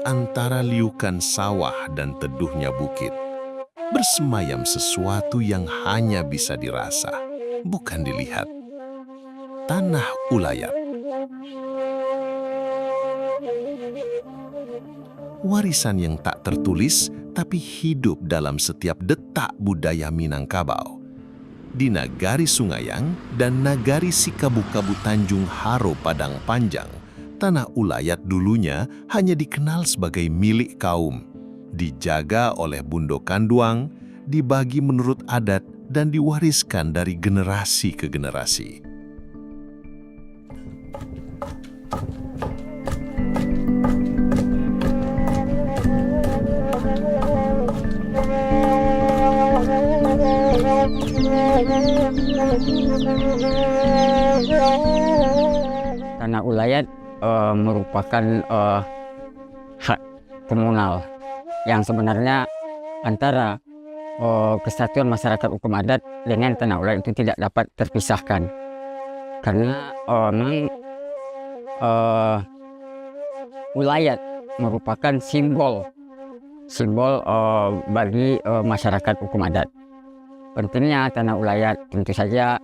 antara liukan sawah dan teduhnya bukit, bersemayam sesuatu yang hanya bisa dirasa, bukan dilihat. Tanah Ulayat. Warisan yang tak tertulis tapi hidup dalam setiap detak budaya Minangkabau. Di Nagari Sungayang dan Nagari Sikabu-Kabu Tanjung Haro Padang Panjang, Tanah Ulayat dulunya hanya dikenal sebagai milik kaum, dijaga oleh Bundo Kanduang, dibagi menurut adat dan diwariskan dari generasi ke generasi. Tanah Ulayat merupakan hak komunal yang sebenarnya antara kesatuan masyarakat hukum adat dengan Tanah Ulayat itu tidak dapat terpisahkan, karena memang Ulayat merupakan simbol bagi masyarakat hukum adat. Pentingnya Tanah Ulayat tentu saja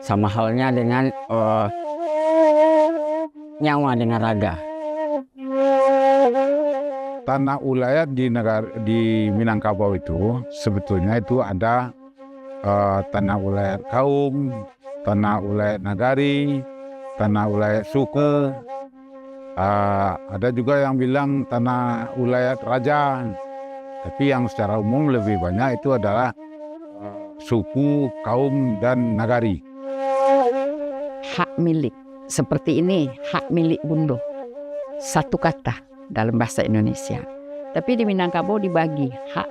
sama halnya dengan nyawa dengan raga. Tanah Ulayat di Minangkabau itu sebetulnya itu ada Tanah Ulayat kaum, Tanah Ulayat nagari, Tanah Ulayat suku. Ada juga yang bilang Tanah Ulayat raja. Tapi yang secara umum lebih banyak itu adalah suku, kaum, dan nagari. Hak milik seperti ini, hak milik Bundo, satu kata dalam bahasa Indonesia. Tapi di Minangkabau dibagi hak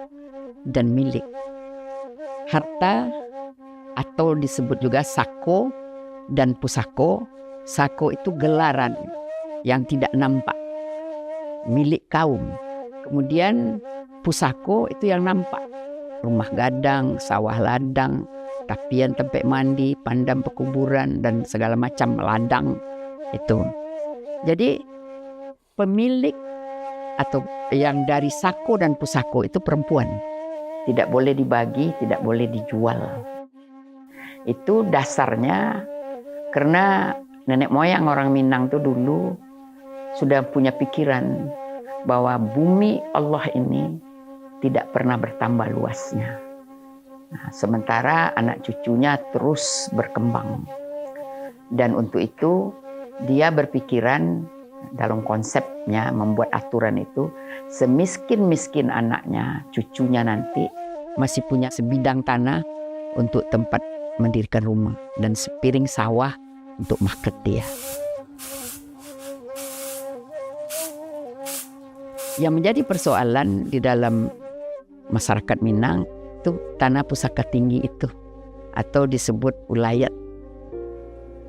dan milik. Harta atau disebut juga sako dan pusako. Sako itu gelaran yang tidak nampak, milik kaum. Kemudian pusako itu yang nampak, rumah gadang, sawah ladang, tapian tempat mandi, pandam pekuburan, dan segala macam ladang itu. Jadi pemilik atau yang dari sako dan pusako itu perempuan. Tidak boleh dibagi, tidak boleh dijual. Itu dasarnya karena nenek moyang orang Minang itu dulu sudah punya pikiran bahwa bumi Allah ini tidak pernah bertambah luasnya. Nah, sementara anak cucunya terus berkembang. Dan untuk itu dia berpikiran dalam konsepnya membuat aturan itu, semiskin-miskin anaknya, cucunya nanti masih punya sebidang tanah untuk tempat mendirikan rumah dan sepiring sawah untuk market dia. Yang menjadi persoalan di dalam masyarakat Minang itu tanah pusaka tinggi itu, atau disebut ulayat.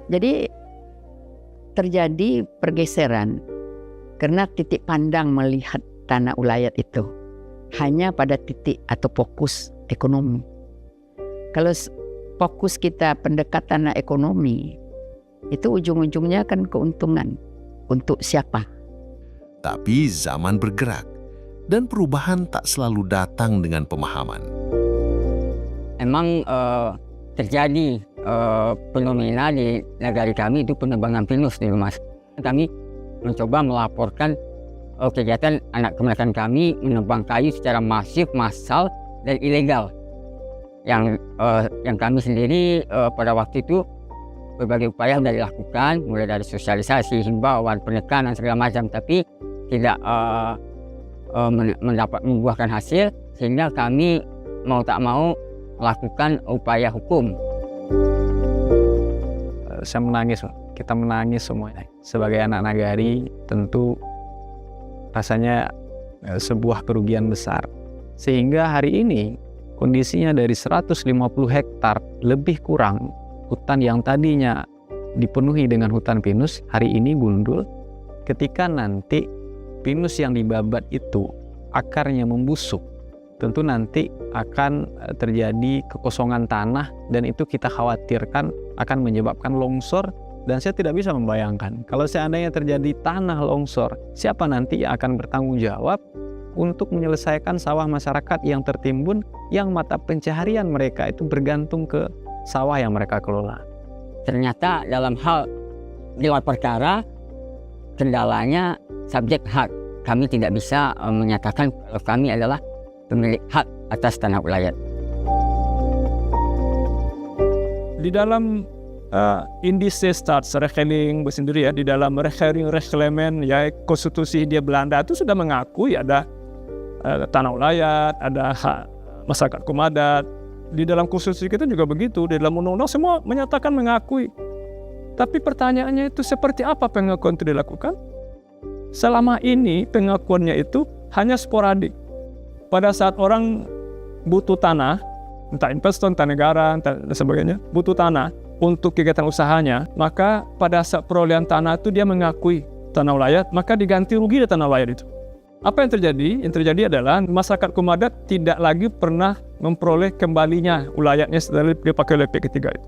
Jadi terjadi pergeseran karena titik pandang melihat tanah ulayat itu hanya pada titik atau fokus ekonomi. Kalau fokus kita pendekatan ekonomi, itu ujung-ujungnya kan keuntungan untuk siapa? Tapi zaman bergerak dan perubahan tak selalu datang dengan pemahaman. Emang terjadi fenomena di negara kami itu penebangan pinus di rumah. Kami mencoba melaporkan kegiatan anak kemerdekaan kami menebang kayu secara masif, massal, dan ilegal. Yang kami sendiri pada waktu itu berbagai upaya sudah dilakukan, mulai dari sosialisasi, himbauan, penekanan segala macam, tapi tidak membuahkan hasil, sehingga kami mau tak mau melakukan upaya hukum. Saya menangis, kita menangis semuanya. Sebagai anak nagari tentu rasanya sebuah kerugian besar. Sehingga hari ini kondisinya dari 150 hektar lebih kurang hutan yang tadinya dipenuhi dengan hutan pinus, hari ini gundul. Ketika nanti pinus yang dibabat itu akarnya membusuk, tentu nanti akan terjadi kekosongan tanah, dan itu kita khawatirkan akan menyebabkan longsor Dan saya tidak bisa membayangkan kalau seandainya terjadi tanah longsor, siapa nanti yang akan bertanggung jawab untuk menyelesaikan sawah masyarakat yang tertimbun, yang mata pencaharian mereka itu bergantung ke sawah yang mereka kelola. Ternyata dalam hal gelar perkara, kendalanya subjek hak. Kami tidak bisa menyatakan kalau kami adalah pemilik hak atas tanah ulayat. Di dalam indise staatsrechtelijk sendiri ya, di dalam regering ya konstitusi dia Belanda itu sudah mengakui ada tanah ulayat, ada hak masyarakat komadat. Di dalam konstitusi kita juga begitu, di dalam undang-undang semua menyatakan mengakui. Tapi pertanyaannya itu seperti apa pengakuan itu dilakukan? Selama ini pengakuannya itu hanya sporadik. Pada saat orang butuh tanah, entah investor, entah negara, entah dan sebagainya, butuh tanah untuk kegiatan usahanya, maka pada saat perolehan tanah itu dia mengakui tanah ulayat, maka diganti rugi dari tanah ulayat itu. Apa yang terjadi? Yang terjadi adalah masyarakat komadat tidak lagi pernah memperoleh kembalinya ulayatnya setelah dipakai oleh pihak ketiga itu.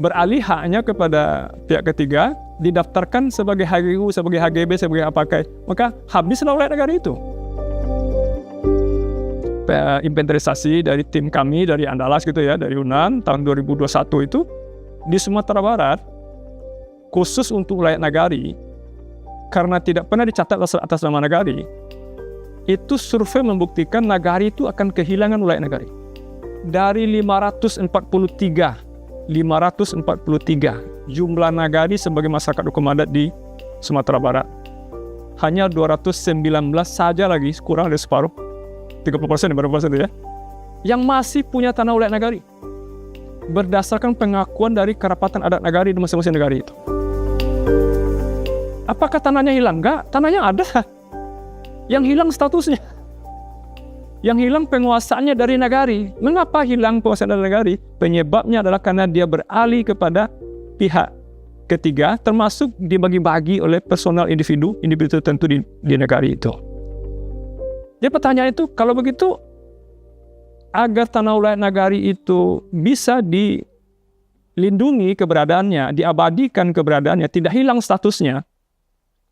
Beralih haknya kepada pihak ketiga, didaftarkan sebagai HGU, sebagai HGB, sebagai apakai, maka habislah ulayat negara itu. Inventarisasi dari tim kami dari Andalas gitu ya, dari UNAN tahun 2021 itu di Sumatera Barat khusus untuk ulayat nagari, karena tidak pernah dicatat atas nama nagari, itu survei membuktikan nagari itu akan kehilangan ulayat nagari. Dari 543 jumlah nagari sebagai masyarakat hukum adat di Sumatera Barat, hanya 219 saja lagi, kurang dari separuh, 30% ya, yang masih punya tanah ulayat nagari berdasarkan pengakuan dari kerapatan adat nagari di masing-masing negari itu. Apakah tanahnya hilang? Enggak, tanahnya ada. Yang hilang statusnya, yang hilang penguasaannya dari nagari. Mengapa hilang penguasaan dari nagari? Penyebabnya adalah karena dia beralih kepada pihak ketiga, termasuk dibagi-bagi oleh personal individu tertentu di negari itu. Jadi pertanyaan itu, kalau begitu, agar tanah ulayat nagari itu bisa dilindungi keberadaannya, diabadikan keberadaannya, tidak hilang statusnya,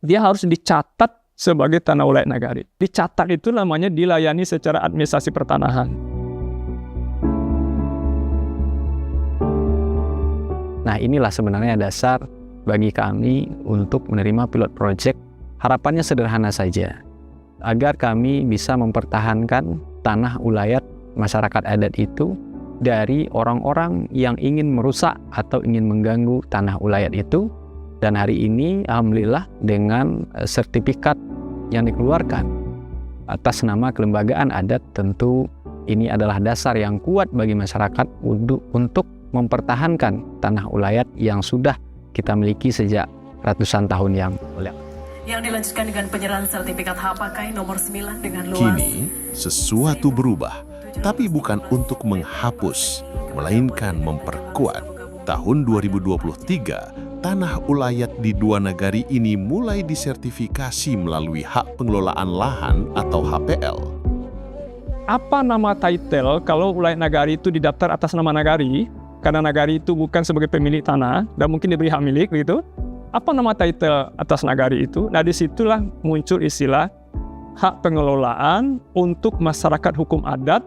dia harus dicatat sebagai tanah ulayat nagari. Dicatat itu namanya dilayani secara administrasi pertanahan. Nah, inilah sebenarnya dasar bagi kami untuk menerima pilot project. Harapannya sederhana saja, agar kami bisa mempertahankan tanah ulayat masyarakat adat itu dari orang-orang yang ingin merusak atau ingin mengganggu tanah ulayat itu. Dan hari ini alhamdulillah dengan sertifikat yang dikeluarkan atas nama kelembagaan adat, tentu ini adalah dasar yang kuat bagi masyarakat untuk mempertahankan tanah ulayat yang sudah kita miliki sejak ratusan tahun yang lalu. Yang dilanjutkan dengan penyerahan sertifikat hak pakai nomor 9 dengan luas. Kini, sesuatu berubah, tapi bukan untuk menghapus, melainkan memperkuat. Tahun 2023, tanah ulayat di dua nagari ini mulai disertifikasi melalui hak pengelolaan lahan atau HPL. Apa nama title kalau ulayat nagari itu didaftar atas nama nagari, karena nagari itu bukan sebagai pemilik tanah dan mungkin diberi hak milik begitu? Apa nama title atas nagari itu? Nah, disitulah muncul istilah hak pengelolaan untuk masyarakat hukum adat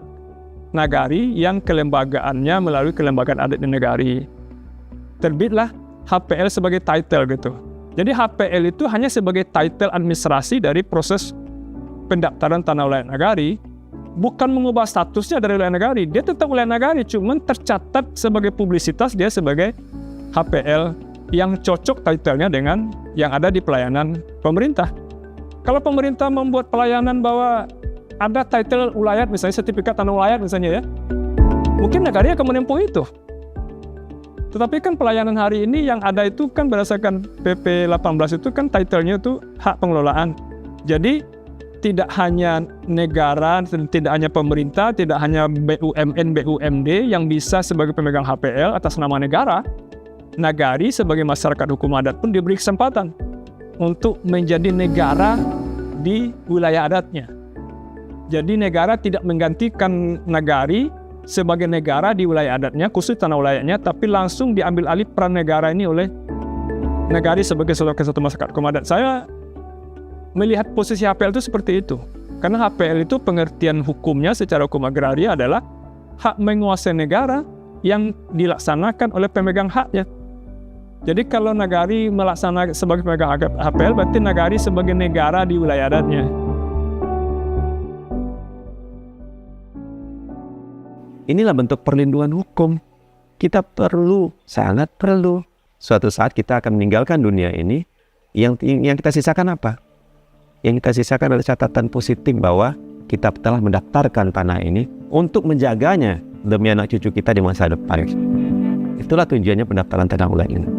nagari yang kelembagaannya melalui kelembagaan adat di nagari. Terbitlah HPL sebagai title gitu. Jadi HPL itu hanya sebagai title administrasi dari proses pendaftaran tanah ulayat nagari, bukan mengubah statusnya dari ulayat nagari. Dia tetap ulayat nagari, cuman tercatat sebagai publisitas dia sebagai HPL yang cocok title-nya dengan yang ada di pelayanan pemerintah. Kalau pemerintah membuat pelayanan bahwa ada title ulayat, misalnya sertifikat tanah ulayat misalnya ya, mungkin negara akan menempuh itu. Tetapi kan pelayanan hari ini yang ada itu kan berdasarkan PP 18 itu kan title-nya itu hak pengelolaan. Jadi tidak hanya negara, tidak hanya pemerintah, tidak hanya BUMN, BUMD yang bisa sebagai pemegang HPL atas nama negara. Nagari sebagai masyarakat hukum adat pun diberi kesempatan untuk menjadi negara di wilayah adatnya. Jadi negara tidak menggantikan nagari sebagai negara di wilayah adatnya, khusus tanah ulayatnya, tapi langsung diambil alih peran negara ini oleh Nagari sebagai salah satu masyarakat kaum adat. Saya melihat posisi HPL itu seperti itu. Karena HPL itu pengertian hukumnya secara hukum agraria adalah hak menguasai negara yang dilaksanakan oleh pemegang haknya. Jadi kalau nagari melaksanakan sebagai pemegang HPL, berarti nagari sebagai negara di wilayah adatnya. Inilah bentuk perlindungan hukum. Kita perlu, sangat perlu. Suatu saat kita akan meninggalkan dunia ini, yang kita sisakan apa? Yang kita sisakan adalah catatan positif bahwa kita telah mendaftarkan tanah ini untuk menjaganya demi anak cucu kita di masa depan. Itulah tujuannya pendaftaran tanah ulayat ini.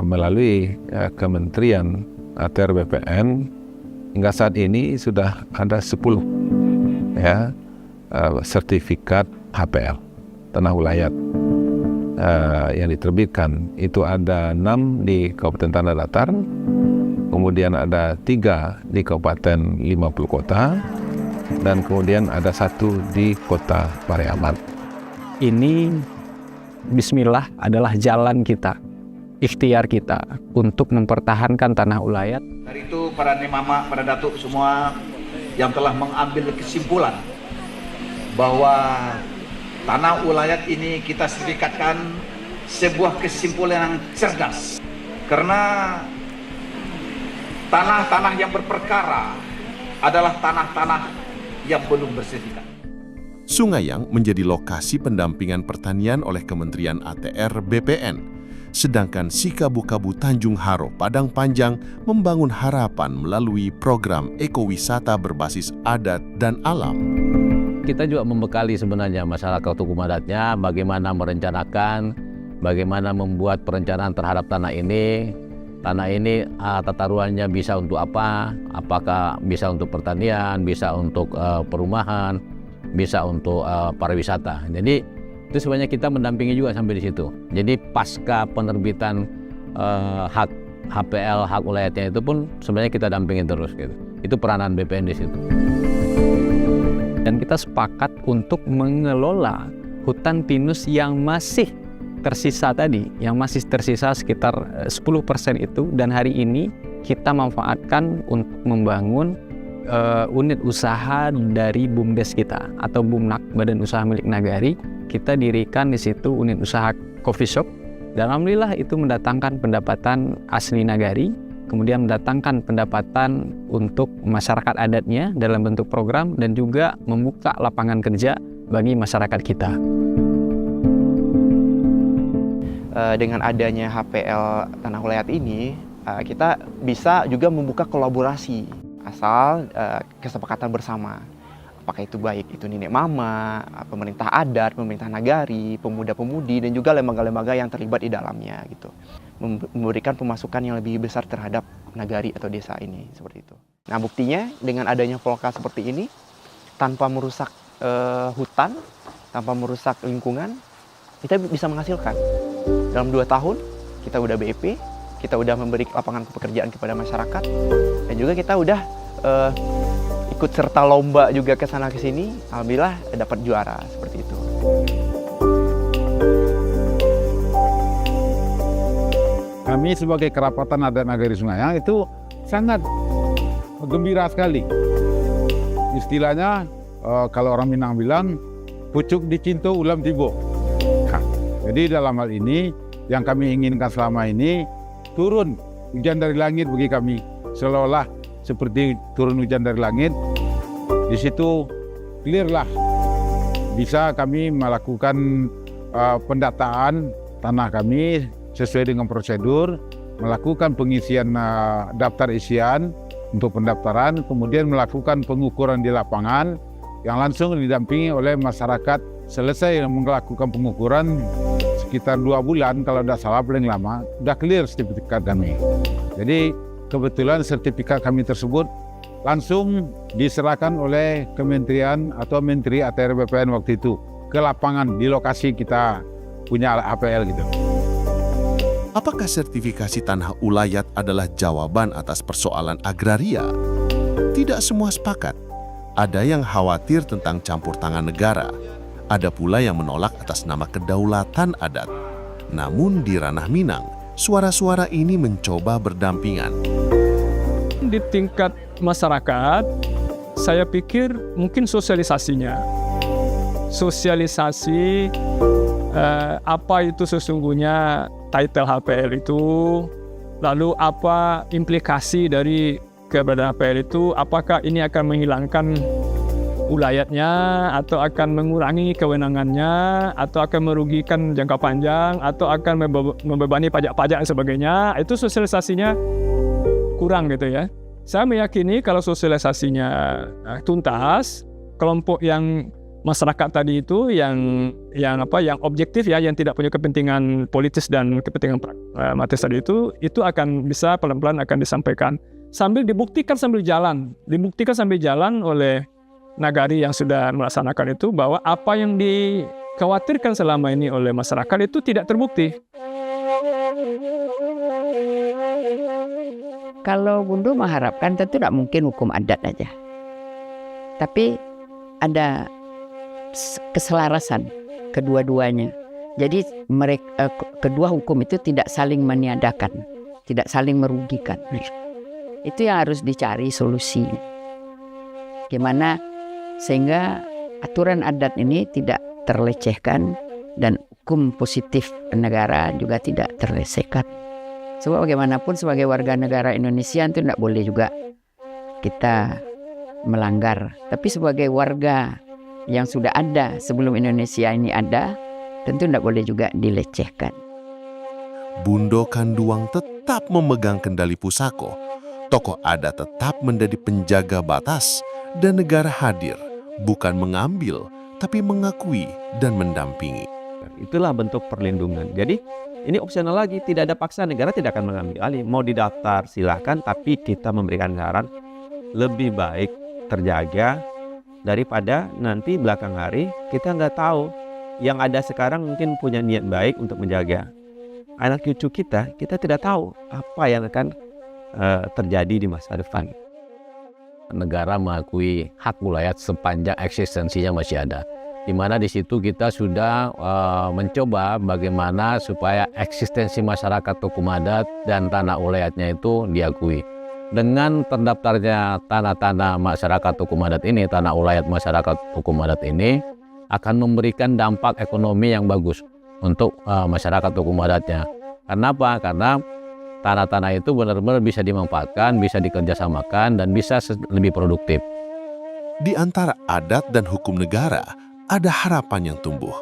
Melalui Kementerian ATR BPN hingga saat ini sudah ada 10 sertifikat HPL tanah ulayat yang diterbitkan. Itu ada 6 di Kabupaten Tanah Datar, kemudian ada 3 di Kabupaten 50 Kota, dan kemudian ada 1 di Kota Pariaman. Ini bismillah adalah jalan kita, ikhtiar kita untuk mempertahankan tanah ulayat. Dari itu para nimama, para datuk semua yang telah mengambil kesimpulan bahwa tanah ulayat ini kita sertifikatkan sebuah kesimpulan yang cerdas. Karena tanah-tanah yang berperkara adalah tanah-tanah yang belum bersertifikat. Sungayang menjadi lokasi pendampingan pertanian oleh Kementerian ATR BPN, sedangkan Sikabu-Kabu Tanjung Haro Padang Panjang membangun harapan melalui program ekowisata berbasis adat dan alam. Kita juga membekali sebenarnya masyarakat hukum adatnya bagaimana merencanakan, bagaimana membuat perencanaan terhadap tanah ini. Tanah ini tata ruangnya bisa untuk apa? Apakah bisa untuk pertanian, bisa untuk perumahan, bisa untuk pariwisata. Jadi itu sebenarnya kita mendampingi juga sampai di situ. Jadi pasca penerbitan hak HPL, hak ulayatnya itu pun sebenarnya kita dampingin terus gitu. Itu peranan BPN di situ. Dan kita sepakat untuk mengelola hutan pinus yang masih tersisa tadi, yang masih tersisa sekitar 10% itu, dan hari ini kita manfaatkan untuk membangun unit usaha dari BUMDes kita atau BUMNAK, Badan Usaha Milik Nagari. Kita dirikan di situ unit usaha coffee shop, dan alhamdulillah itu mendatangkan pendapatan asli Nagari, kemudian mendatangkan pendapatan untuk masyarakat adatnya dalam bentuk program, dan juga membuka lapangan kerja bagi masyarakat kita. Dengan adanya HPL Tanah Ulayat ini, kita bisa juga membuka kolaborasi asal kesepakatan bersama. Apakah itu baik itu nenek mama, pemerintah adat, pemerintah nagari, pemuda-pemudi, dan juga lembaga-lembaga yang terlibat di dalamnya gitu. Memberikan pemasukan yang lebih besar terhadap nagari atau desa ini, seperti itu. Nah, buktinya dengan adanya Volka seperti ini, tanpa merusak hutan, tanpa merusak lingkungan, kita bisa menghasilkan. Dalam 2 tahun kita udah BEP, kita udah memberi lapangan pekerjaan kepada masyarakat, dan juga kita udah ikut serta lomba juga ke sana ke sini, alhamdulillah dapat juara seperti itu. Kami sebagai kerapatan adat Nagari Sungayang itu sangat gembira sekali. Istilahnya kalau orang Minang bilang pucuk dicinto ulam tibo. Jadi dalam hal ini yang kami inginkan selama ini turun hujan dari langit bagi kami, seolah-olah seperti turun hujan dari langit. Di situ clear lah, bisa kami melakukan pendataan tanah kami sesuai dengan prosedur, melakukan pengisian daftar isian untuk pendaftaran, kemudian melakukan pengukuran di lapangan yang langsung didampingi oleh masyarakat. Selesai melakukan pengukuran sekitar 2 bulan, kalau tidak salah paling lama, sudah clear sertifikat kami. Jadi kebetulan sertifikat kami tersebut langsung diserahkan oleh Kementerian atau Menteri ATR BPN waktu itu ke lapangan di lokasi kita punya APL gitu. Apakah sertifikasi tanah ulayat adalah jawaban atas persoalan agraria? Tidak semua sepakat. Ada yang khawatir tentang campur tangan negara. Ada pula yang menolak atas nama kedaulatan adat. Namun di ranah Minang, suara-suara ini mencoba berdampingan. Di tingkat masyarakat, saya pikir mungkin sosialisasinya. Sosialisasi apa itu sesungguhnya title HPL itu, lalu apa implikasi dari keberadaan HPL itu, apakah ini akan menghilangkan ulayatnya, atau akan mengurangi kewenangannya, atau akan merugikan jangka panjang, atau akan membebani pajak-pajak dan sebagainya. Itu sosialisasinya kurang gitu ya. Saya meyakini kalau sosialisasinya tuntas, kelompok yang masyarakat tadi itu yang objektif ya, yang tidak punya kepentingan politis dan kepentingan pragmatis tadi itu akan bisa pelan-pelan akan disampaikan sambil dibuktikan sambil jalan oleh nagari yang sudah melaksanakan itu, bahwa apa yang dikhawatirkan selama ini oleh masyarakat itu tidak terbukti. Kalau Bundo mengharapkan tentu tidak mungkin hukum adat aja. Tapi ada keselarasan kedua-duanya. Jadi mereka kedua hukum itu tidak saling meniadakan, tidak saling merugikan. Itu yang harus dicari solusinya. Gimana sehingga aturan adat ini tidak terlecehkan dan hukum positif negara juga tidak terlecehkan. Sebab bagaimanapun sebagai warga negara Indonesia itu tidak boleh juga kita melanggar. Tapi sebagai warga yang sudah ada sebelum Indonesia ini ada, tentu tidak boleh juga dilecehkan. Bundo Kanduang tetap memegang kendali pusako. Tokoh adat tetap menjadi penjaga batas dan negara hadir, bukan mengambil, tapi mengakui dan mendampingi. Itulah bentuk perlindungan. Jadi ini opsional lagi, tidak ada paksa, negara tidak akan mengambil alih. Mau didaftar silahkan, tapi kita memberikan saran lebih baik terjaga daripada nanti belakang hari kita nggak tahu. Yang ada sekarang mungkin punya niat baik untuk menjaga. Anak cucu kita tidak tahu apa yang akan terjadi di masa depan. Negara mengakui hak wilayah sepanjang eksistensinya masih ada. Di mana di situ kita sudah mencoba bagaimana supaya eksistensi masyarakat hukum adat dan tanah ulayatnya itu diakui. Dengan terdaftarnya tanah-tanah masyarakat hukum adat ini, tanah ulayat masyarakat hukum adat ini akan memberikan dampak ekonomi yang bagus untuk masyarakat hukum adatnya. Kenapa? Karena tanah-tanah itu benar-benar bisa dimanfaatkan, bisa dikerjasamakan, dan bisa lebih produktif. Di antara adat dan hukum negara, ada harapan yang tumbuh.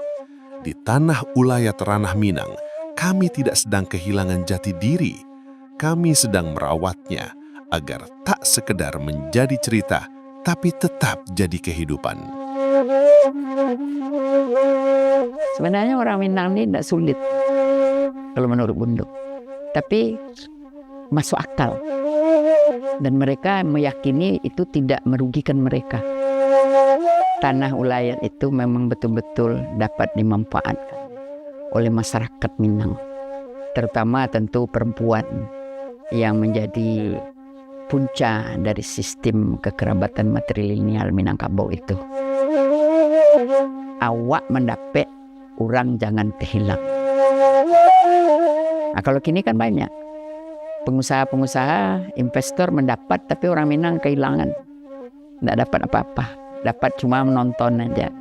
Di tanah ulayat ranah Minang, kami tidak sedang kehilangan jati diri. Kami sedang merawatnya agar tak sekedar menjadi cerita, tapi tetap jadi kehidupan. Sebenarnya orang Minang ini tidak sulit kalau menurut Bundo. Tapi masuk akal. Dan mereka meyakini itu tidak merugikan mereka. Tanah ulayat itu memang betul-betul dapat dimanfaatkan oleh masyarakat Minang. Terutama tentu perempuan yang menjadi punca dari sistem kekerabatan matrilineal Minangkabau itu. Awak mendapat, orang jangan kehilang. Nah, kalau kini kan banyak pengusaha-pengusaha, investor mendapat tapi orang Minang kehilangan. Tidak dapat apa-apa, dapat cuma menonton aja.